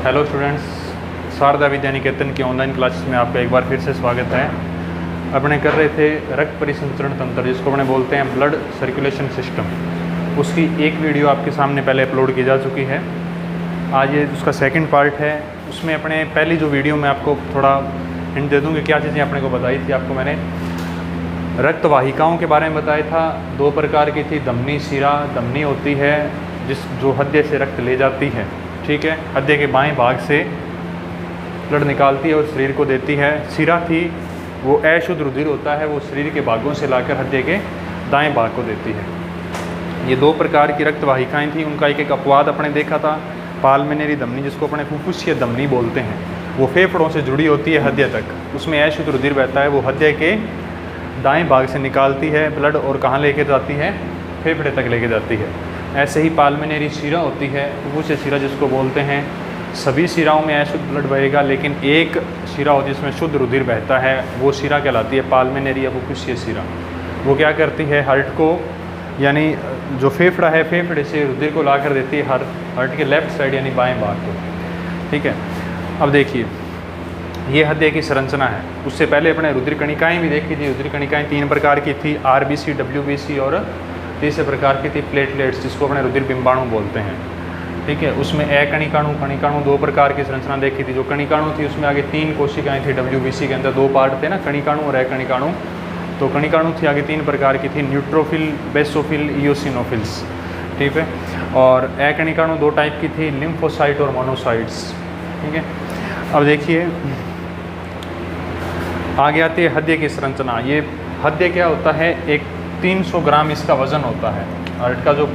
Hello students, Sharda Vidya Niketan की online classes में आपका एक बार फिर से स्वागत है। अपने कर रहे थे रक्त परिसंचरण तंत्र, जिसको अपने बोलते हैं ब्लड सर्कुलेशन सिस्टम। उसकी एक वीडियो आपके सामने पहले अपलोड की जा चुकी है। आज ये उसका सेकंड पार्ट है। उसमें अपने पहली जो वीडियो में आपको थोड़ा हिंट दे दूँ कि क्या चीज़ें अपने को बताई थी। आपको मैंने रक्त वाहिकाओं के बारे में बताया था। दो प्रकार की थी, धमनी शिरा। धमनी होती है जो हृदय से रक्त ले जाती है, ठीक है, हृदय के बाएं भाग से ब्लड निकालती है और शरीर को देती है। शिरा थी, वो अशुद्ध रुधिर होता है, वो शरीर के भागों से लाकर हृदय के दाएं भाग को देती है। ये दो प्रकार की रक्त वाहिकाएँ थी। उनका एक एक अपवाद अपने देखा था। पाल्मिनरी धमनी, जिसको अपने फुफ्फुसीय धमनी बोलते हैं, वो फेफड़ों से जुड़ी होती है हृदय तक। उसमें अशुद्ध रुधिर बहता है, वो हृदय के दाएं भाग से निकालती है ब्लड और कहाँ लेके जाती है, फेफड़े तक लेके जाती है। ऐसे ही पाल्मिनरी शिरा होती है, फुफ्फुसीय शिरा जिसको बोलते हैं। सभी शिराओं में अशुद्ध ब्लड बहेगा, लेकिन एक शिरा होती है जिसमें शुद्ध रुधिर बहता है, वो शिरा कहलाती है पाल्मिनरी या फुफ्फुसीय शिरा। वो क्या करती है, हार्ट को, यानी जो फेफड़ा है, फेफड़े से रुधिर को ला कर देती है हार्ट के लेफ्ट साइड यानी बाएं भाग को, ठीक है। अब देखिए, ये हृदय की संरचना है। उससे पहले अपने रुधिर कणिकाएँ भी देखी थी। रुधिर कणिकाएँ तीन प्रकार की थी, आरबीसी, डब्ल्यूबीसी और तीसरे प्रकार की थी प्लेटलेट्स, जिसको अपने रुधिर बिंबाणु बोलते हैं, ठीक है। उसमें कणिकाणु, कणिकाणु दो प्रकार की संरचना देखी थी। जो कणिकाणु थी उसमें आगे तीन कोशिकाएं थी। डब्ल्यूबीसी के अंदर दो पार्ट थे ना, कणिकाणु और कणिकाणु। तो कणिकाणु थी आगे तीन प्रकार की थी, न्यूट्रोफिल, बेसोफिल, इयोसिनोफिल्स, ठीक है। और कणिकाणु दो टाइप की थी, लिम्फोसाइट और मोनोसाइट्स, ठीक है। अब देखिए, आगे आती है हृदय की संरचना। ये हृदय क्या होता है, एक 300 ग्राम इसका वज़न होता है। हार्ट का जो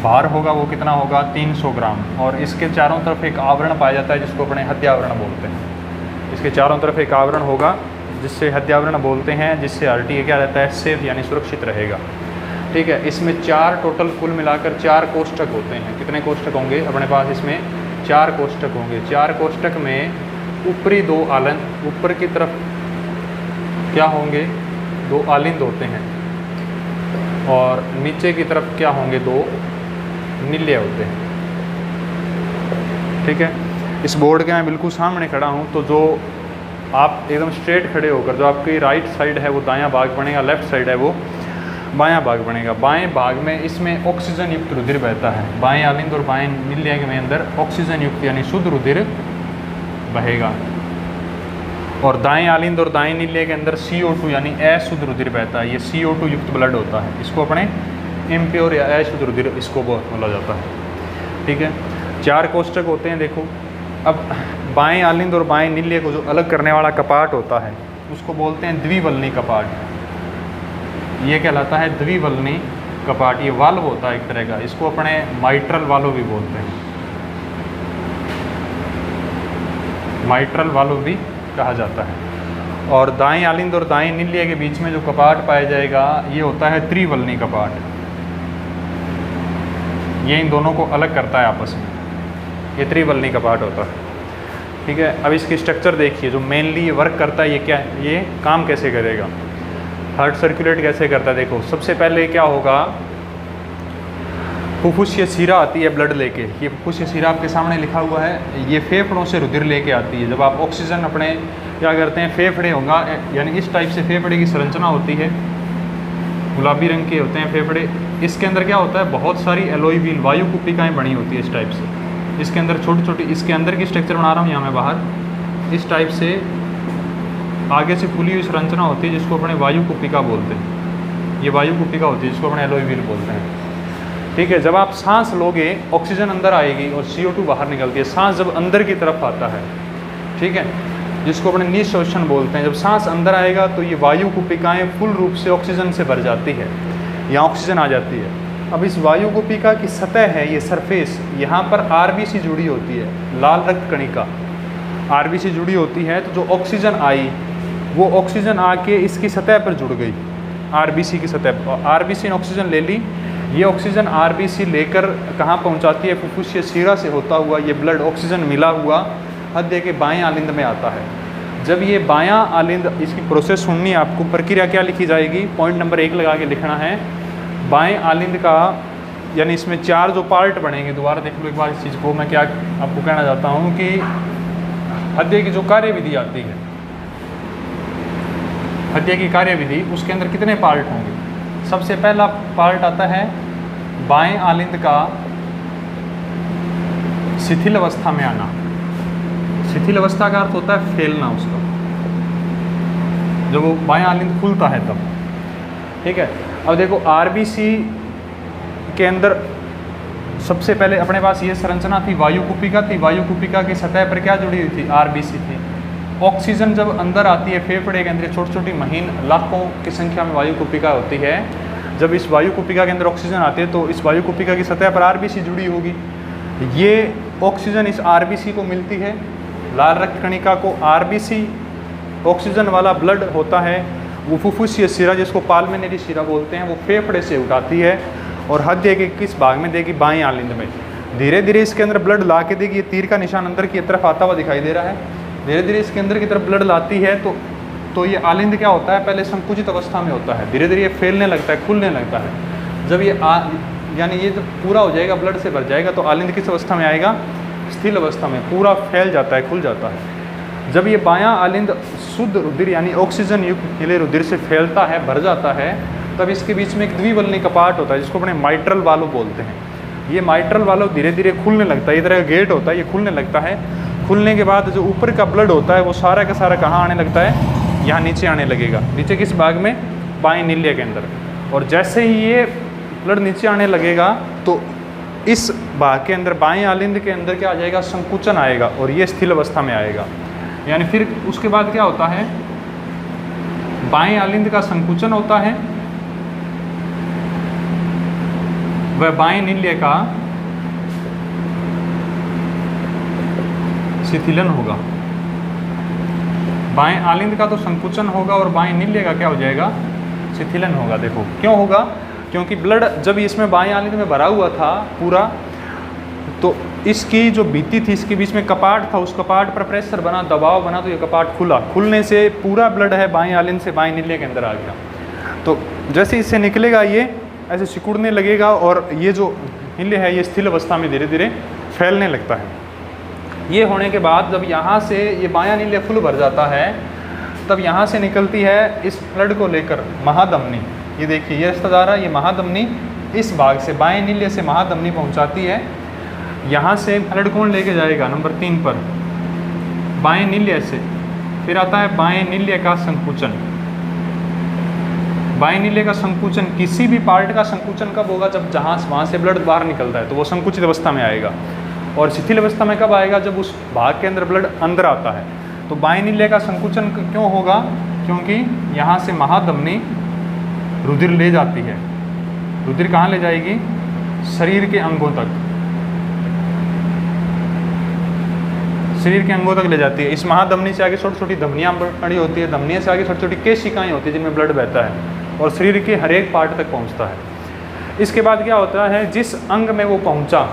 भार होगा वो कितना होगा, 300 ग्राम। और इसके चारों तरफ एक आवरण पाया जाता है, जिसको अपने हृदयावरण बोलते हैं। इसके चारों तरफ एक आवरण होगा, जिससे हृदयावरण बोलते हैं, जिससे हार्ट क्या रहता है, सेफ यानी सुरक्षित रहेगा, ठीक है। इसमें चार टोटल कुल मिलाकर 4 कोष्ठक होते हैं। कितने कोष्ठक होंगे अपने पास, इसमें 4 कोष्ठक होंगे। 4 कोष्ठक में ऊपरी 2 आलन, ऊपर की तरफ क्या होंगे, 2 आलिंद होते हैं, और नीचे की तरफ क्या होंगे, 2 निल्य होते हैं, ठीक है। इस बोर्ड के मैं बिल्कुल सामने खड़ा हूँ, तो जो आप एकदम स्ट्रेट खड़े होकर, जो आपकी राइट साइड है वो दायां भाग बनेगा, लेफ्ट साइड है वो बायां भाग बनेगा। बाएं भाग में इसमें ऑक्सीजन युक्त रुधिर बहता है। बाएं आलिंद और बाएं निल्य के अंदर ऑक्सीजन युक्त यानी शुद्ध रुधिर बहेगा, और दाएं आलिंद और दाएं निल्य के अंदर CO2 यानी अशुद्ध रुधिर बहता है। ये CO2 युक्त ब्लड होता है, इसको अपने इम्प्योर या अशुद्ध रुधिर इसको बोला जाता है, ठीक है। 4 कोष्ठक होते हैं, देखो। अब बाएं आलिंद और बाएं निल्य को जो अलग करने वाला कपाट होता है, उसको बोलते हैं द्विवल्नी कपाट। ये कहलाता है द्विवल्नी कपाट। ये वाल्व होता है एक तरह का, इसको अपने माइट्रल वाल्व भी बोलते हैं, माइट्रल वाल्व भी कहा जाता है। और दाएं आलिंद और दाएं निल्य के बीच में जो कपाट पाया जाएगा, ये होता है त्रिवल्नी कपाट। ये इन दोनों को अलग करता है आपस में, ये त्रिवल्नी कपाट होता है, ठीक है। अब इसकी स्ट्रक्चर देखिए, जो मेनली ये वर्क करता है, ये क्या है, ये काम कैसे करेगा, हार्ट सर्कुलेट कैसे करता है। देखो, सबसे पहले क्या होगा, फुफ्फुसीय शिरा आती है ब्लड लेके। ये फुफ्फुसीय शिरा आपके सामने लिखा हुआ है। ये फेफड़ों से रुधिर लेके आती है। जब आप ऑक्सीजन अपने क्या करते हैं, फेफड़े होगा, यानी इस टाइप से फेफड़े की संरचना होती है, गुलाबी रंग के होते हैं फेफड़े। इसके अंदर क्या होता है, बहुत सारी एलोई व्हील, वायु कुपिकाएँ बनी होती है इस टाइप से। इसके अंदर छोटी छोटी, इसके अंदर की स्ट्रक्चर बना रहा हूँ यहाँ मैं बाहर, इस टाइप से आगे से फूली हुई संरचना होती है, जिसको अपने वायु कुपिका बोलते हैं। ये वायु कुपिका होती है, जिसको अपने एलोई व्हील बोलते हैं, ठीक है। जब आप सांस लोगे, ऑक्सीजन अंदर आएगी और CO2 बाहर निकलती है। सांस जब अंदर की तरफ आता है, ठीक है, जिसको अपने निःश्वसन बोलते हैं, जब सांस अंदर आएगा तो ये वायु कुपिकाएँ फुल रूप से ऑक्सीजन से भर जाती है, यहाँ ऑक्सीजन आ जाती है। अब इस वायु कुपिका की सतह है, ये सरफेस, यहाँ पर RBC जुड़ी होती है, लाल रक्त कणिका RBC जुड़ी होती है। तो जो ऑक्सीजन आई, वो ऑक्सीजन आके इसकी सतह पर जुड़ गई, RBC की सतह पर। RBC ने ऑक्सीजन ले ली, ये ऑक्सीजन RBC लेकर कहाँ पहुँचाती है, फुफ्फुसीय शिरा से होता हुआ ये ब्लड ऑक्सीजन मिला हुआ हृदय के बाएं आलिंद में आता है। जब ये बायां आलिंद, इसकी प्रोसेस सुननी है आपको, प्रक्रिया क्या लिखी जाएगी, पॉइंट नंबर 1 लगा के लिखना है। बाएं आलिंद का यानी इसमें 4 जो पार्ट बनेंगे, दोबारा देख लो एक बार इस चीज़ को। मैं क्या आपको कहना चाहता हूँ कि हृदय की जो कार्यविधि आती है, हृदय की कार्यविधि, उसके अंदर कितने पार्ट होंगे। सबसे पहला पार्ट आता है बाएं आलिंद का शिथिल अवस्था में आना। शिथिल अवस्था का अर्थ होता है फैलना उसका, जब वो बाएं आलिंद खुलता है तब। ठीक है, अब देखो आरबीसी के अंदर सबसे पहले अपने पास ये संरचना थी, वायु कुपिका थी। वायु कुपिका की सतह पर क्या जुड़ी हुई थी, आरबीसी थी। ऑक्सीजन जब अंदर आती है फेफड़े के अंदर, छोटी छोटी महीन लाखों की संख्या में वायु कुपिका होती है। जब इस वायु कुपिका के अंदर ऑक्सीजन आती है तो इस वायु कुपिका की सतह पर आरबीसी जुड़ी होगी। ये ऑक्सीजन इस आरबीसी को मिलती है। लाल रक्त कणिका को आरबीसी ऑक्सीजन वाला ब्लड होता है, वो फुफ्फुसीय शिरा जिसको पाल्मोनरी शिरा बोलते हैं, वो फेफड़े से उठाती है और हृदय के किस भाग में देगी, बाएं आलिंद में। धीरे धीरे इसके अंदर ब्लड ला के देगी। ये तीर का निशान अंदर की तरफ आता हुआ दिखाई दे रहा है। धीरे धीरे इसके अंदर की तरफ ब्लड लाती है तो ये आलिंद क्या होता है, पहले संकुचित अवस्था में होता है। धीरे धीरे ये फैलने लगता है, खुलने लगता है। जब ये यानी ये जब पूरा हो जाएगा, ब्लड से भर जाएगा, तो आलिंद किस अवस्था में आएगा, स्थिर अवस्था में। पूरा फैल जाता है, खुल जाता है। जब ये बायां आलिंद शुद्ध रुधिर यानी ऑक्सीजन युक्त नीले रुधिर से फैलता है, भर जाता है, तब इसके बीच में एक द्विवल्नी कपाट होता है जिसको अपने माइट्रल वाल्व बोलते हैं। ये माइट्रल वाल्व धीरे धीरे खुलने लगता है। ये तरह का गेट होता है, ये खुलने लगता है। खुलने के बाद जो ऊपर का ब्लड होता है वो सारा का सारा कहाँ आने लगता है, यहाँ नीचे आने लगेगा। नीचे किस भाग में, बाएं नीले के अंदर। और जैसे ही ये ब्लड नीचे आने लगेगा तो इस भाग के अंदर, बाएं आलिंद के अंदर क्या आ जाएगा, संकुचन आएगा और ये स्थिर अवस्था में आएगा। यानी फिर उसके बाद क्या होता है, बाएं आलिंद का संकुचन होता है, वह बाएं नील्य का शिथिलन होगा। बाएं आलिंद का तो संकुचन होगा और बाएं नील्य का क्या हो जाएगा, शिथिलन होगा। देखो क्यों होगा, क्योंकि ब्लड जब इसमें बाएं आलिंद में भरा हुआ था पूरा, तो इसकी जो भित्ति थी, इसके बीच में कपाट था, उस कपाट पर प्रेशर बना, दबाव बना, तो ये कपाट खुला। खुलने से पूरा ब्लड है बाएं आलिंद से बाएं नील्य के अंदर आ गया। तो जैसे इससे निकलेगा ये ऐसे सिकुड़ने लगेगा और ये जो नील्य है ये स्थिर अवस्था में धीरे धीरे फैलने लगता है। ये होने के बाद जब यहाँ से ये बायां नील्य फुल भर जाता है, तब यहाँ से निकलती है इस ब्लड को लेकर महाधमनी। ये देखिए ये रास्ता जा रहा है, ये महाधमनी इस भाग से बाएं नील्य से महाधमनी पहुँचाती है। यहाँ से ब्लड कौन लेके जाएगा, नंबर 3 पर बाएं नील्य से। फिर आता है बाएं नील्य का संकुचन। बाएं नील्य का संकुचन, किसी भी पार्ट का संकुचन कब होगा, जब वहाँ से ब्लड बाहर निकलता है तो वो संकुचित अवस्था में आएगा। और शिथिल अवस्था में कब आएगा, जब उस भाग के अंदर ब्लड अंदर आता है। तो बाएं नील्य का संकुचन क्यों होगा, क्योंकि यहाँ से महाधमनी रुधिर ले जाती है। रुधिर कहाँ ले जाएगी, शरीर के अंगों तक, शरीर के अंगों तक ले जाती है। इस महाधमनी से आगे छोटी छोटी धमनियाँ पड़ी होती है, धमनियों से आगे छोटी छोटी केशिकाएँ होती है जिनमें ब्लड बहता है और शरीर के हर एक पार्ट तक पहुँचता है। इसके बाद क्या होता है, जिस अंग में वो पहुँचा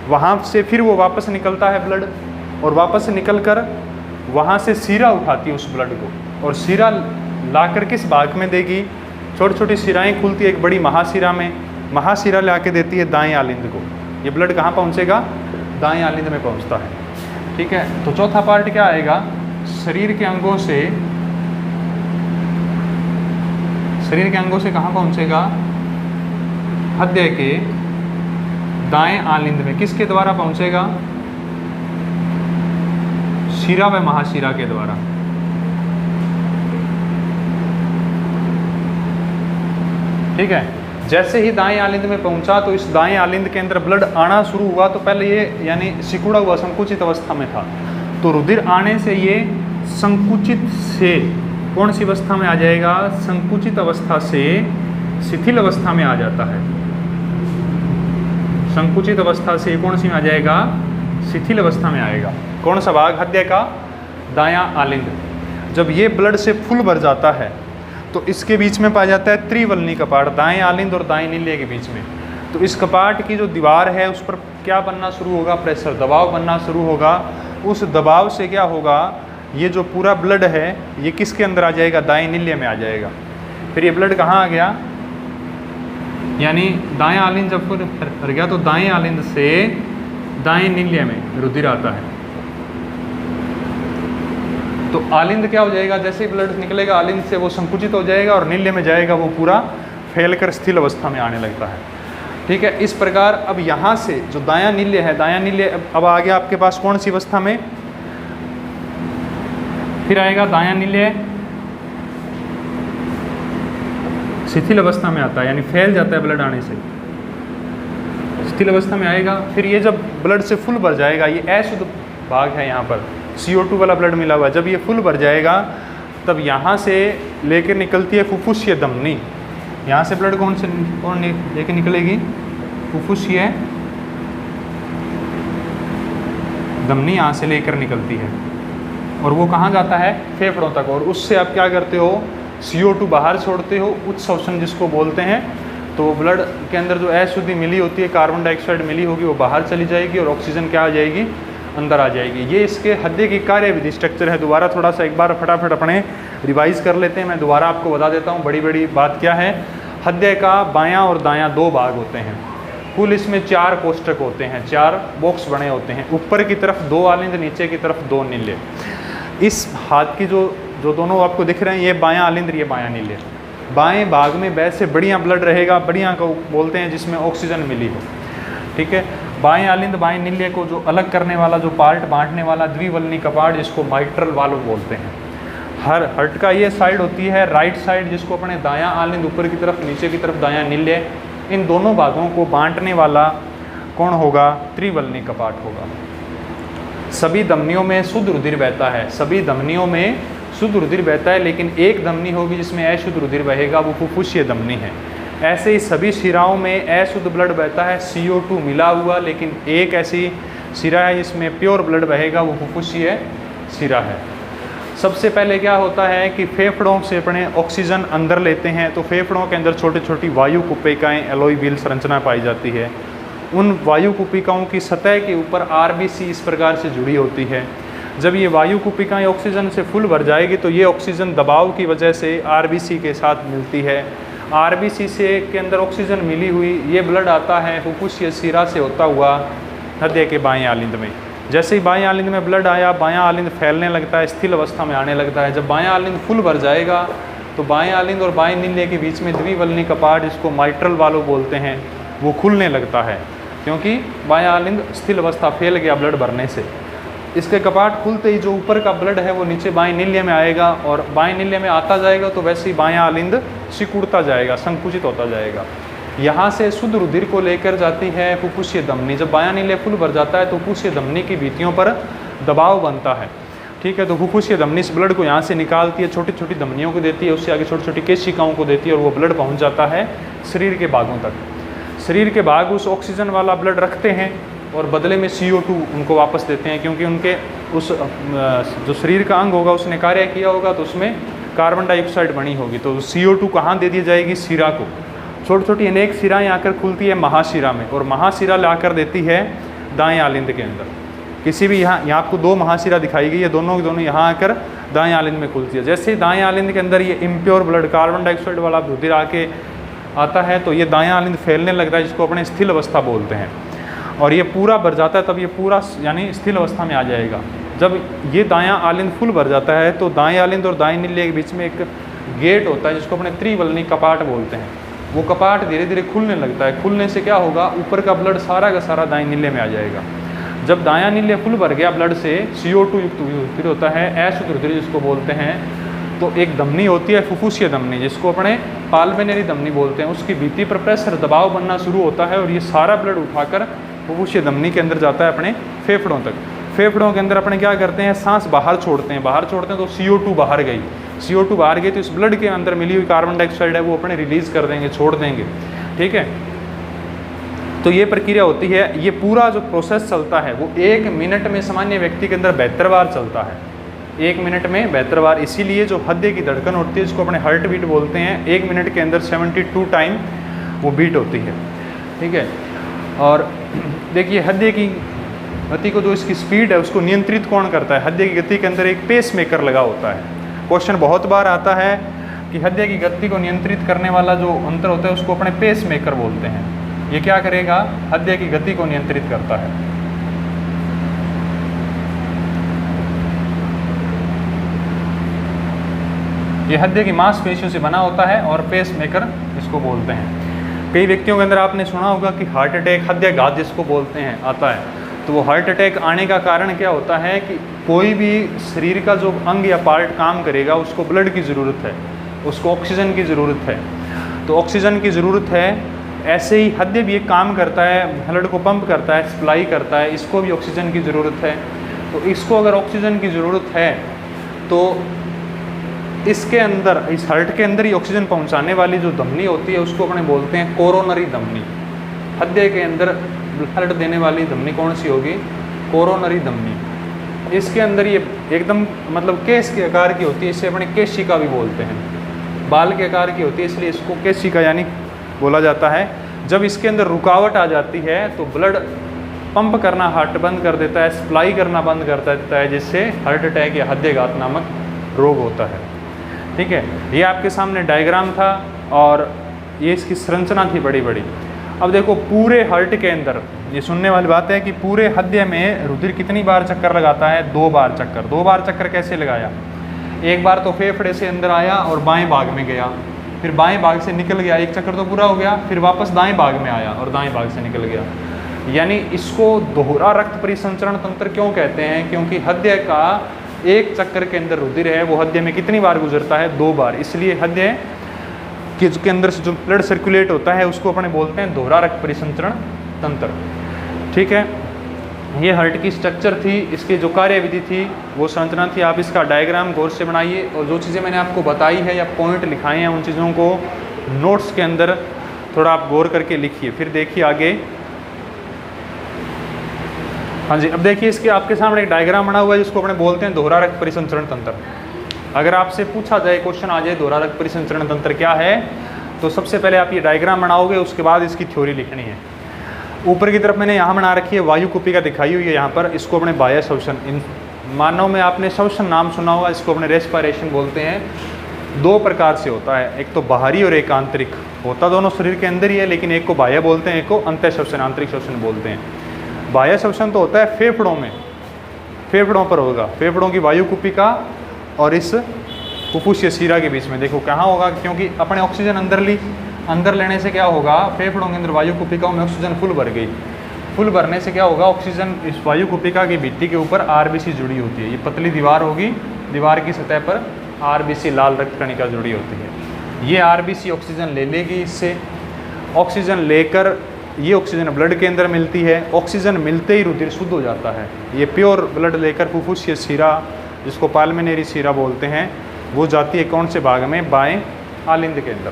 वहाँ से फिर वो वापस निकलता है ब्लड, और वापस निकल कर वहाँ से शिरा उठाती है उस ब्लड को, और शिरा लाकर किस भाग में देगी, छोटी छोटी शिराएँ खुलती है एक बड़ी महाशिरा में। महाशिरा ला के देती है दाएं आलिंद को। ये ब्लड कहाँ पहुँचेगा, दाएं आलिंद में पहुँचता है। ठीक है, तो चौथा पार्ट क्या आएगा, शरीर के अंगों से, शरीर के अंगों से कहाँ पहुँचेगा, हृदय के दाएं आलिंद में। किसके द्वारा पहुँचेगा, शिरा व महाशिरा के द्वारा। ठीक है, जैसे ही दाएं आलिंद में पहुंचा तो इस दाएं आलिंद के अंदर ब्लड आना शुरू हुआ। तो पहले ये यानी सिकुड़ा हुआ संकुचित अवस्था में था, तो रुधिर आने से ये संकुचित से कौन सी अवस्था में आ जाएगा, संकुचित अवस्था से शिथिल अवस्था में आ जाता है। संकुचित अवस्था से कौन सी में आ जाएगा, शिथिल अवस्था में आएगा। कौन सा भाग, हृदय का दायां आलिंद। जब ये ब्लड से फुल भर जाता है तो इसके बीच में पाया जाता है त्रिवल्नी कपाट, दाएं आलिंद और दाएं नील्य के बीच में। तो इस कपाट की जो दीवार है उस पर क्या बनना शुरू होगा, प्रेशर, दबाव बनना शुरू होगा। उस दबाव से क्या होगा, ये जो पूरा ब्लड है ये किसके अंदर आ जाएगा, दाएं नील्य में आ जाएगा। फिर ये ब्लड कहाँ आ गया, यानी दायां आलिंद जब फर गया तो दाएं आलिंद से दाएं नील्य में रुधिर आता है। तो आलिंद क्या हो जाएगा, जैसे ही ब्लड निकलेगा आलिंद से वो संकुचित हो जाएगा और नील्य में जाएगा वो पूरा फैलकर स्थिर अवस्था में आने लगता है। ठीक है, इस प्रकार अब यहाँ से जो दायां नील्य है, दायां नील्य अब आ गया आपके पास कौन सी अवस्था में, फिर आएगा दायां नील्य शिथिल अवस्था में आता है, यानी फैल जाता है ब्लड आने से, शिथिल अवस्था में आएगा। फिर ये जब ब्लड से फुल भर जाएगा, ये अशुद्ध भाग है यहाँ पर CO2 वाला ब्लड मिला हुआ है, जब ये फुल भर जाएगा तब यहाँ से लेकर निकलती है फुफ्फुसीय धमनी। यहाँ से ब्लड कौन लेकर निकलेगी, फुफ्फुसीय धमनी यहाँ से लेकर निकलती है और वो कहाँ जाता है, फेफड़ों तक। और उससे आप क्या करते हो, CO2 बाहर छोड़ते हो, उच्च शोषण जिसको बोलते हैं। तो ब्लड के अंदर जो अशुद्धि मिली होती है, कार्बन डाइऑक्साइड मिली होगी, वो बाहर चली जाएगी और ऑक्सीजन क्या आ जाएगी, अंदर आ जाएगी। ये इसके हृदय की कार्यविधि स्ट्रक्चर है। दोबारा थोड़ा सा एक बार फटाफट अपने रिवाइज कर लेते हैं, मैं दोबारा आपको बता देता हूँ। बड़ी बात क्या है, हृदय का बायां और दायां 2 भाग होते हैं। कुल इसमें 4 कोष्ठक होते हैं, 4 बॉक्स बने होते हैं। ऊपर की तरफ 2 आलिंद, नीचे की तरफ 2 नील्य। इस हाथ की जो दोनों आपको दिख रहे हैं, ये बायां आलिंद, ये बायां नील्य। बाएं भाग में वैसे बढ़िया ब्लड रहेगा, बढ़िया को बोलते हैं जिसमें ऑक्सीजन मिली हो। ठीक है, बाएं आलिंद बाएं नील्य को जो अलग करने वाला, जो पार्ट बांटने वाला द्विवल्नी कपाट, जिसको माइट्रल वाल्व बोलते हैं। हार्ट का ये साइड होती है राइट साइड, जिसको अपने दायां आलिंद ऊपर की तरफ, नीचे की तरफ दायां नील्य। इन दोनों भागों को बांटने वाला कौन होगा, त्रिवल्नी कपाट होगा। सभी धमनियों में शुद्ध रुधिर बहता है, सभी धमनियों में शुद्ध रुधिर बहता है, लेकिन एक धमनी होगी जिसमें अशुद्ध रुधिर बहेगा, वो फुफ्फुसीय धमनी है। ऐसे ही सभी शिराओं में अशुद्ध ब्लड बहता है, CO2 मिला हुआ, लेकिन एक ऐसी शिरा है जिसमें प्योर ब्लड बहेगा, वो फुफ्फुसीय शिरा है। सबसे पहले क्या होता है कि फेफड़ों से अपने ऑक्सीजन अंदर लेते हैं, तो फेफड़ों के अंदर छोटी छोटी वायु कुपिकाएँ, एलॉय व्हील संरचना पाई जाती है। उन वायु कुपिकाओं की सतह के ऊपर RBC इस प्रकार से जुड़ी होती है। जब ये वायु कुपिकाएँ ऑक्सीजन से फुल भर जाएगी तो ये ऑक्सीजन दबाव की वजह से RBC के साथ मिलती है। RBC से के अंदर ऑक्सीजन मिली हुई ये ब्लड आता है फुफ्फुसीय शिरा से होता हुआ हृदय के बाएं आलिंद में। जैसे ही बाएं आलिंद में ब्लड आया, बायां आलिंद फैलने लगता है, स्थिर अवस्था में आने लगता है। जब बायां आलिंद फुल भर जाएगा तो बाएं आलिंद और बाएं नील्य के बीच में द्विवल्नी कपाट, जिसको माइट्रल वाल्व बोलते हैं, वो खुलने लगता है, क्योंकि बायां आलिंद स्थिर अवस्था फैल गया ब्लड भरने से। इसके कपाट खुलते ही जो ऊपर का ब्लड है वो नीचे बाएं नील्य में आएगा और बाएं नील्य में आता जाएगा, तो वैसे ही बायां आलिंद सिकुड़ता जाएगा, संकुचित होता जाएगा। यहाँ से शुद्ध रुधिर को लेकर जाती है फुफ्फुसीय धमनी। जब बायां नील्य फुल भर जाता है तो फुफ्फुसीय धमनी की भित्तियों पर दबाव बनता है। ठीक है, तो फुफ्फुसीय धमनी इस ब्लड को यहाँ से निकालती है, छोटी छोटी धमनियों को देती है, उससे आगे छोटी छोटी केशिकाओं को देती है और वो ब्लड पहुँच जाता है शरीर के भागों तक। शरीर के भाग उस ऑक्सीजन वाला ब्लड रखते हैं और बदले में CO2 उनको वापस देते हैं, क्योंकि उनके उस जो शरीर का अंग होगा उसने कार्य किया होगा तो उसमें कार्बन डाइऑक्साइड बनी होगी। तो CO2 कहाँ दे दी जाएगी, शिरा को। छोटी छोटी अनेक शिराएँ आकर खुलती है महाशिरा में, और महाशिरा लाकर देती है दाएं आलिंद के अंदर। किसी भी यहाँ आपको 2 महाशिरा दिखाई गई है, दोनों की दोनों यहाँ आकर दाएं आलिंद में खुलती है। जैसे ही दाएं आलिंद के अंदर ये इम्प्योर ब्लड, कार्बन डाइऑक्साइड वाला रुधिर आके आता है तो ये दायां आलिंद फैलने लगता है, जिसको अपने स्थिर अवस्था बोलते हैं, और ये पूरा भर जाता है। तब ये पूरा यानी स्थिर अवस्था में आ जाएगा। जब ये दायां आलिंद फुल भर जाता है तो दाएं आलिंद और दाएं नील्य के बीच में एक गेट होता है, जिसको अपने त्रिवल्नी कपाट बोलते हैं। वो कपाट धीरे धीरे खुलने लगता है। खुलने से क्या होगा, ऊपर का ब्लड सारा का सारा दाएं नील्य में आ जाएगा। जब दायां नील्य फुल भर गया ब्लड से, CO2 युक्त रुधिर होता है, अशुद्ध रुधिर जिसको बोलते हैं, तो एक धमनी होती है फुफ्फुसीय धमनी, जिसको अपने पाल्मोनरी धमनी बोलते हैं। उसकी भित्ति पर प्रेशर, दबाव बनना शुरू होता है और ये सारा ब्लड उठाकर फुफ्फुसीय धमनी के अंदर जाता है अपने फेफड़ों तक। फेफड़ों के अंदर अपने क्या करते हैं, सांस बाहर छोड़ते हैं। बाहर छोड़ते हैं तो CO2 बाहर गई। CO2 बाहर गई तो इस ब्लड के अंदर मिली हुई कार्बन डाइऑक्साइड है वो अपने रिलीज कर देंगे, छोड़ देंगे। ठीक है, तो ये प्रक्रिया होती है। ये पूरा जो प्रोसेस चलता है वो 1 मिनट में सामान्य व्यक्ति के अंदर 72 बार चलता है। 1 मिनट में 72 बार। इसीलिए जो हृदय की धड़कन होती है, जिसको अपने हार्ट बीट बोलते हैं, 1 मिनट के अंदर 72 टाइम वो बीट होती है। ठीक है, और देखिए हृदय की गति को, जो इसकी स्पीड है उसको नियंत्रित कौन करता है, हृदय की गति के अंदर एक पेस मेकर लगा होता है। क्वेश्चन बहुत बार आता है कि हृदय की गति को नियंत्रित करने वाला जो अंतर होता है उसको अपने पेस मेकर बोलते हैं। ये क्या करेगा? हृदय की गति को नियंत्रित करता है। ये हृदय की मांसपेशियों से बना होता है और पेस मेकर इसको बोलते हैं। कई व्यक्तियों के अंदर आपने सुना होगा कि हार्ट अटैक, हृदयाघात जिसको बोलते हैं, आता है। तो वो हार्ट अटैक आने का कारण क्या होता है कि कोई भी शरीर का जो अंग या पार्ट काम करेगा उसको ब्लड की ज़रूरत है, उसको ऑक्सीजन की ज़रूरत है। तो ऑक्सीजन की ज़रूरत है, ऐसे ही हृदय भी एक काम करता है, ब्लड को पंप करता है, सप्लाई करता है, इसको भी ऑक्सीजन की ज़रूरत है। तो इसको अगर ऑक्सीजन की ज़रूरत है तो इसके अंदर, इस हार्ट के अंदर ही ऑक्सीजन पहुंचाने वाली जो धमनी होती है उसको अपने बोलते हैं कोरोनरी धमनी। हृदय के अंदर ब्लड देने वाली धमनी कौन सी होगी? कोरोनरी धमनी। इसके अंदर ये एकदम मतलब केस के आकार की होती है, इसे अपने केशिका भी बोलते हैं। बाल के आकार की होती है इसलिए इसको केशिका यानी बोला जाता है। जब इसके अंदर रुकावट आ जाती है तो ब्लड पंप करना हार्ट बंद कर देता है, सप्लाई करना बंद कर देता है, जिससे हार्ट अटैक या हृदयाघात नामक रोग होता है। ठीक है, ये आपके सामने डायग्राम था और ये इसकी संरचना थी बड़ी बड़ी। अब देखो पूरे हार्ट के अंदर, ये सुनने वाली बात है कि पूरे हृदय में रुधिर कितनी बार चक्कर लगाता है? 2 बार चक्कर। 2 बार चक्कर कैसे लगाया? एक बार तो फेफड़े से अंदर आया और बाएं भाग में गया, फिर बाएं भाग से निकल गया, एक चक्कर तो पूरा हो गया, फिर वापस दाएं भाग में आया और दाएं भाग से निकल गया। यानी इसको दोहरा रक्त परिसंचरण तंत्र क्यों कहते हैं? क्योंकि हृदय का एक चक्कर के अंदर रुधिर है वो हृदय में कितनी बार गुजरता है? 2 बार। इसलिए हृदय के अंदर से जो ब्लड सर्कुलेट होता है उसको अपने बोलते हैं दोहरा रक्त परिसंचरण तंत्र। ठीक है, ये हार्ट की स्ट्रक्चर थी, इसकी जो कार्यविधि थी वो संरचना थी। आप इसका डायग्राम गौर से बनाइए और जो चीज़ें मैंने आपको बताई है या पॉइंट लिखाए हैं उन चीज़ों को नोट्स के अंदर थोड़ा आप गौर करके लिखिए। फिर देखिए आगे। हाँ जी, अब देखिए इसके आपके सामने एक डायग्राम बना हुआ है जिसको अपने बोलते हैं दोहरा रक्त परिसंचरण तंत्र। अगर आपसे पूछा जाए, क्वेश्चन आ जाए दोहरा रक्त परिसंचरण तंत्र क्या है, तो सबसे पहले आप ये डायग्राम बनाओगे, उसके बाद इसकी थ्योरी लिखनी है। ऊपर की तरफ मैंने यहाँ बना रखी है, वायु कुपिका दिखाई हुई है यहाँ पर, इसको अपने बाह्य श्वसन, इन मानव में आपने श्वसन नाम सुना होगा, इसको अपने रेस्पिरेशन बोलते हैं। 2 प्रकार से होता है, एक तो बाहरी और एक आंतरिक। होता दोनों शरीर के अंदर ही है, लेकिन एक को बाह्य बोलते हैं, एक को अंतः श्वसन, आंतरिक श्वसन बोलते हैं। बाह्य श्वसन तो होता है फेफड़ों में, फेफड़ों पर होगा, फेफड़ों की वायु कुपिका और इस फुफ्फुसीय शिरा के बीच में। देखो कहाँ होगा, क्योंकि अपने ऑक्सीजन अंदर लेने से क्या होगा, फेफड़ों के अंदर वायु कुपिकाओं में ऑक्सीजन फुल भर गई। फुल भरने से क्या होगा, ऑक्सीजन इस वायु कुपिका की भित्ति के ऊपर आरबीसी जुड़ी होती है। ये पतली दीवार होगी, दीवार की सतह पर आरबीसी लाल रक्त कणिका जुड़ी होती है। ये आरबीसी ऑक्सीजन ले लेगी, इससे ऑक्सीजन लेकर ये ऑक्सीजन ब्लड के अंदर मिलती है। ऑक्सीजन मिलते ही रुधिर शुद्ध हो जाता है। ये प्योर ब्लड लेकर फुफ्फुसीय शिरा, जिसको पाल्मिनेरी शिरा बोलते हैं, वो जाती है कौन से भाग में? बाएं आलिंद के अंदर।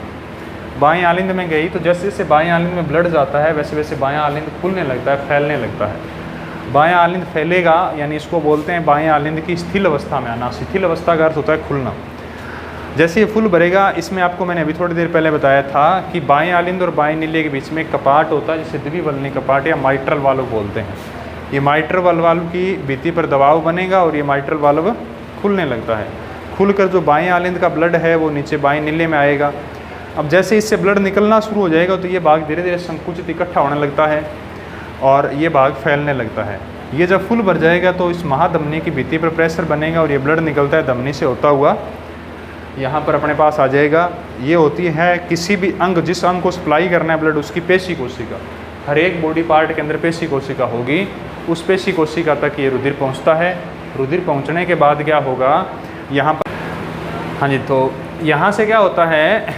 बाएं आलिंद में गई तो जैसे जैसे बाएं आलिंद में ब्लड जाता है वैसे वैसे बाएं आलिंद खुलने लगता है, फैलने लगता है। बाएं आलिंद फैलेगा, यानी इसको बोलते हैं बाएं आलिंद की स्थिल अवस्था में आना। स्थिल अवस्था का अर्थ होता है खुलना। जैसे ये फुल भरेगा, इसमें आपको मैंने अभी थोड़ी देर पहले बताया था कि बाएं आलिंद और बाएं नीले के बीच में एक कपाट होता है जिसे द्विवल्नी कपाट या माइट्रल वाल्व बोलते हैं। ये माइट्रल वाल्व की भित्ति पर दबाव बनेगा और ये माइट्रल वाल्व खुलने लगता है। खुलकर जो बाएं आलिंद का ब्लड है वो नीचे बाएं नीले में आएगा। अब जैसे इससे ब्लड निकलना शुरू हो जाएगा तो ये भाग धीरे धीरे संकुचित इकट्ठा होने लगता है और ये भाग फैलने लगता है। ये जब फुल भर जाएगा तो इस महाधमनी की भित्ति पर प्रेशर बनेगा और ये ब्लड निकलता है धमनी से होता हुआ यहाँ पर अपने पास आ जाएगा। ये होती है किसी भी अंग, जिस अंग को सप्लाई करना है ब्लड, उसकी पेशी कोशिका। हर एक बॉडी पार्ट के अंदर पेशी कोशिका होगी, उस पेशी कोशिका तक ये रुधिर पहुँचता है। रुधिर पहुँचने के बाद क्या होगा यहाँ पर, हाँ जी, तो यहाँ से क्या होता है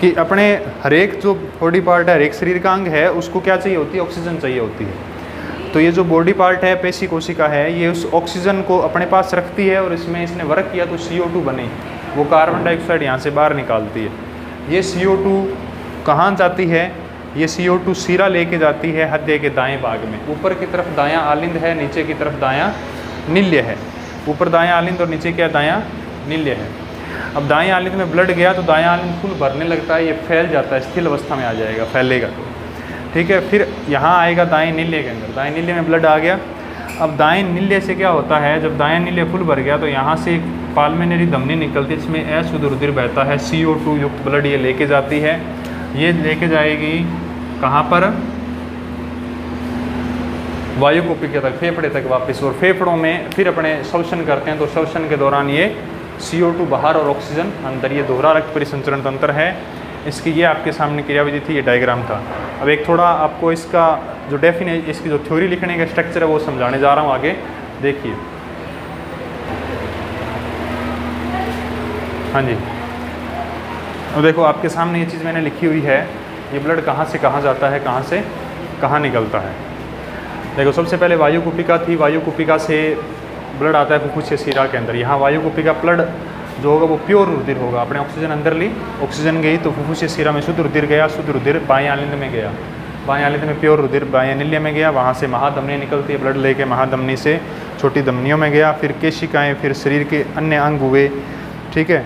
कि अपने हर एक जो बॉडी पार्ट है, हर एक शरीर का अंग है, उसको क्या चाहिए होती है? ऑक्सीजन चाहिए होती है। तो ये जो बॉडी पार्ट है, पेशी कोशिका है, ये उस ऑक्सीजन को अपने पास रखती है और इसमें इसने वर्क किया तो CO2 बनी, वो कार्बन डाइऑक्साइड यहाँ से बाहर निकालती है। ये CO2 कहाँ जाती है? ये CO2 शिरा लेके जाती है हृदय के दाएं भाग में। ऊपर की तरफ दायां आलिंद है, नीचे की तरफ दायां नील्य है। ऊपर दायां आलिंद और नीचे क्या दायां नील्य है। अब दाएं आलिंद में ब्लड गया तो दायां आलिंद फुल भरने लगता है, ये फैल जाता है, स्थिर अवस्था में आ जाएगा, फैलेगा तो ठीक है। फिर यहाँ आएगा दाएं नील्य के अंदर, दाएं नील्य में ब्लड आ गया। अब दाएं नील्य से क्या होता है, जब दायां नील्य फुल भर गया तो यहाँ से पाल्मिनरी धमनी निकलती है, इसमें अशुद्ध रुधिर बहता है, CO2 युक्त ब्लड ये लेके जाती है। ये लेके जाएगी कहाँ पर, वायुकुपिका तक, फेफड़े तक वापस, और फेफड़ों में फिर अपने श्वसन करते हैं। तो श्वसन के दौरान ये CO2 बाहर और ऑक्सीजन अंदर, ये दोहरा रक्त परिसंचरण तंत्र है। इसकी ये आपके सामने क्रियाविधि थी, ये डायग्राम था। अब एक थोड़ा आपको इसका जो इसकी जो थ्योरी लिखने का स्ट्रक्चर है वो समझाने जा रहा हूँ आगे, देखिए। हाँ जी, अब देखो आपके सामने ये चीज़ मैंने लिखी हुई है, ये ब्लड कहाँ से कहाँ जाता है, कहाँ से कहाँ निकलता है। देखो सबसे पहले वायुकुपिका थी, वायुकुपिका से ब्लड आता है फुफ्फुसीय शिरा के अंदर। यहाँ वायुकुपिका ब्लड जो होगा वो प्योर रुधिर होगा, आपने ऑक्सीजन अंदर ली, ऑक्सीजन गई तो फुफ्फुसीय शिरा में शुद्ध रुधिर गया, शुद्ध रुधिर बाएं आलिंद में गया, बाएं आलिंद में प्योर रुधिर बाएं अनिल्य में गया, वहाँ से महाधमनी निकलती है, ब्लड लेके महाधमनी से छोटी धमनियों में गया, फिर केशिकाएँ, फिर शरीर के अन्य अंग हुए, ठीक है।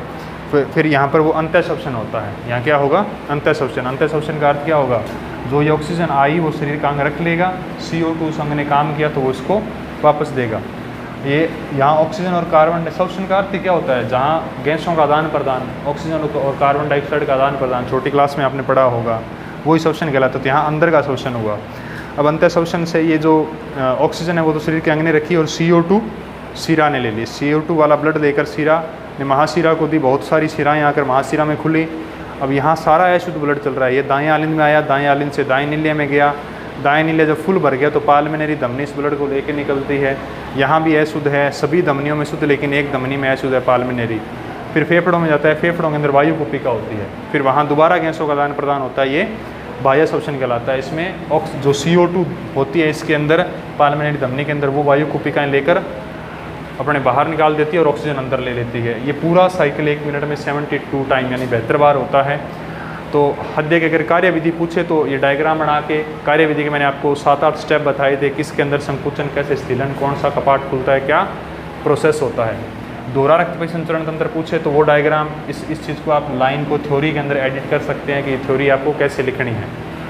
फिर यहाँ पर वो अंतःश्वसन होता है, यहाँ क्या होगा, अंतःश्वसन। अंतःश्वसन का अर्थ क्या होगा, जो ये ऑक्सीजन आई वो शरीर का अंग रख लेगा, CO2 उस अंग ने काम किया तो वो इसको वापस देगा। ये यहाँ ऑक्सीजन और कार्बन श्वसन का अर्थ क्या होता है, जहाँ गैसों का आदान प्रदान, ऑक्सीजन और कार्बन डाइऑक्साइड का आदान प्रदान, छोटी क्लास में आपने पढ़ा होगा, वही श्वसन कहलाता है। तो यहाँ अंदर का श्वसन हुआ। अब अंतःश्वसन से ये जो ऑक्सीजन है वो तो शरीर के अंग ने रखी और CO2 शिरा ने ले ली, CO2 वाला ब्लड लेकर शिरा ने महाशिरा को दी, बहुत सारी शिराएँ आकर महाशिरा में खुली। अब यहाँ सारा अशुद्ध ब्लड चल रहा है, ये दाएं आलिंद में आया, दाएं आलिंद से दाएं नील्य में गया, दाएं नील्य जब फुल भर गया तो पाल्मिनरी धमनी इस ब्लड को लेके निकलती है। यहाँ भी अशुद्ध है, सभी धमनियों में शुद्ध, लेकिन एक धमनी में अशुद्ध है, पाल्मिनरी। फिर फेफड़ों में जाता है, फेफड़ों के अंदर वायुकुपिका होती है, फिर वहाँ दोबारा गैसों का आदान प्रदान होता है, ये बाह्य श्वसन कहलाता है। इसमें जो CO2 होती है इसके अंदर पाल्मिनरी धमनी के अंदर, वो वायुकुपिकाएँ लेकर अपने बाहर निकाल देती है और ऑक्सीजन अंदर ले लेती है। ये पूरा साइकिल 1 मिनट में 72 टाइम यानी 72 बार होता है। तो हृदय के अगर कार्यविधि पूछे तो ये डायग्राम बना के कार्यविधि के मैंने आपको 7-8 स्टेप बताए थे, किसके अंदर संकुचन, कैसे स्थिलन, कौन सा कपाट खुलता है, क्या प्रोसेस होता है। दोहरा रक्त परिसंचरण तंत्र पूछे तो वो डायग्राम, इस चीज़ को आप लाइन को थ्योरी के अंदर एडिट कर सकते हैं कि थ्योरी आपको कैसे लिखनी है।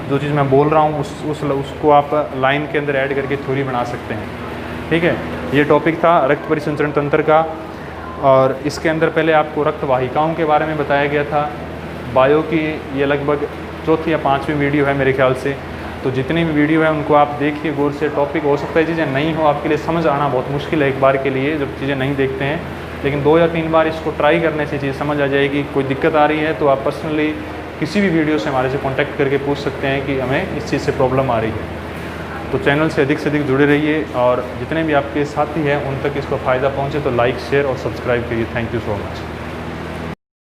जो चीज़ मैं बोल रहा हूँ उसको आप लाइन के अंदर ऐड करके थ्योरी बना सकते हैं, ठीक है। ये टॉपिक था रक्त परिसंचरण तंत्र का, और इसके अंदर पहले आपको रक्त वाहिकाओं के बारे में बताया गया था। बायो की ये लगभग 4थी या 5वीं वीडियो है मेरे ख्याल से, तो जितनी भी वीडियो है उनको आप देखिए गौर से। टॉपिक हो सकता है चीज़ें नहीं हो, आपके लिए समझ आना बहुत मुश्किल है एक बार के लिए जब चीज़ें नहीं देखते हैं, लेकिन 2 या 3 बार इसको ट्राई करने से चीज़ समझ आ जाएगी। कोई दिक्कत आ रही है तो आप पर्सनली किसी भी वीडियो से हमारे से कॉन्टैक्ट करके पूछ सकते हैं कि हमें इस चीज़ से प्रॉब्लम आ रही है। तो चैनल से अधिक जुड़े रहिए, और जितने भी आपके साथी हैं उन तक इसको फ़ायदा पहुँचे तो लाइक, शेयर और सब्सक्राइब करिए। Thank you so much.